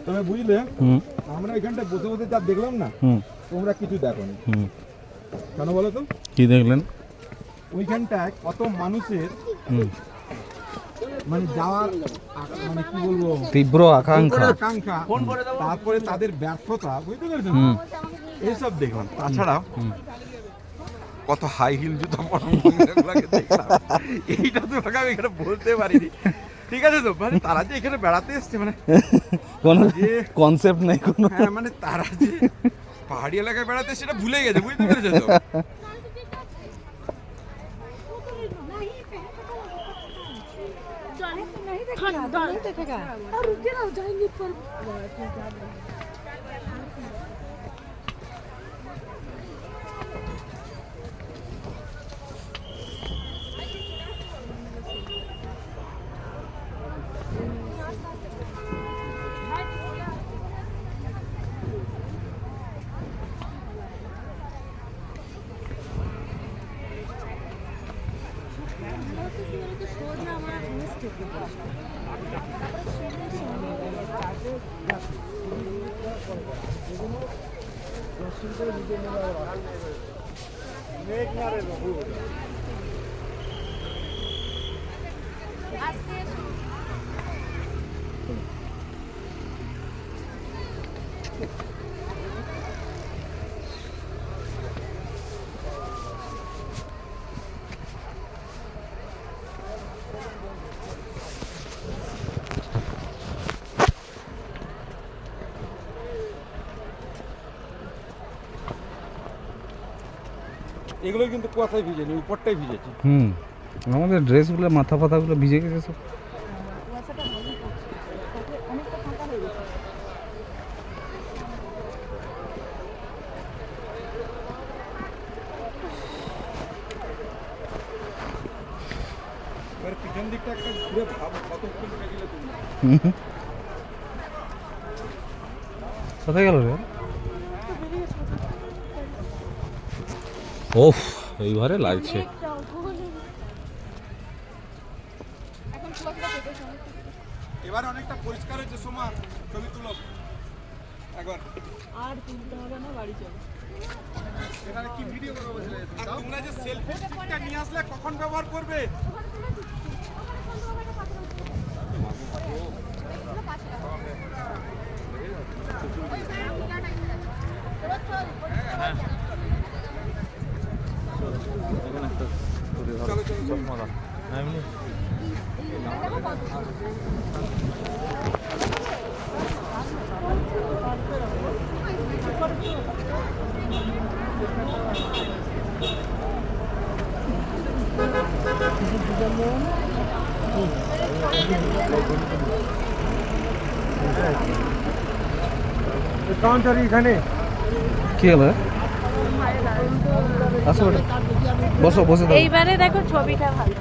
তবে বুঝলে আমরা এখানটা বসে বসে যা দেখলাম না, তোমরা কিছু দেখোনি। কেন বলো তো? কি দেখলেন? ওইখানটায় কত মানুষের মানে যাওয়ার মানে কি বলবো তীব্র আকাঙ্ক্ষা, তারপরে তাদের ব্যর্থতা, বুঝতে পেরেছেন? এইসব দেখলাম। তাছাড়াও কত হাই হিল জুতো দেখলাম, এইটা তো আমি এখানে বলতে পারিনি। ঠিক আছে তো, মানে তারা যে এখানে বেড়াতে এসছে, মানে কোনো কনসেপ্ট নেই কোনো। হ্যাঁ, মানে তারা যে পাহাড়ি এলাকায় বেড়াতে সেটা ভুলে গেছে, বুঝতে পেরেছো তো? এগুলো কিন্তু কুয়াশায় ভিজেনি, উপরটাই ভিজেছে। আমাদের ড্রেসগুলো, মাথা ফাতাগুলো ভিজে গেছে সব। এবার পিছন দিকটা একটা ঘুরে ভাবো কতক্ষণ গেলে তুমি। কোথায় গেল রে? ওফ, এইবারে লাগছে। এবার অনেকটা পরিষ্কার হয়েছে। সোমা, ছবি তুলো একবার। আর তুলতে হবে না, বাড়ি চলো। এখানে কি ভিডিও করবে বলছিলে? আর তোমরা যে সেলফি স্টিকটা নিয়ে আসলে কখন ব্যবহার করবে? চলো চলো কাউন্টার এখানে কি হলো? আসো, বসো বসে দাও। এইবারে দেখো ছবিটা ভালো।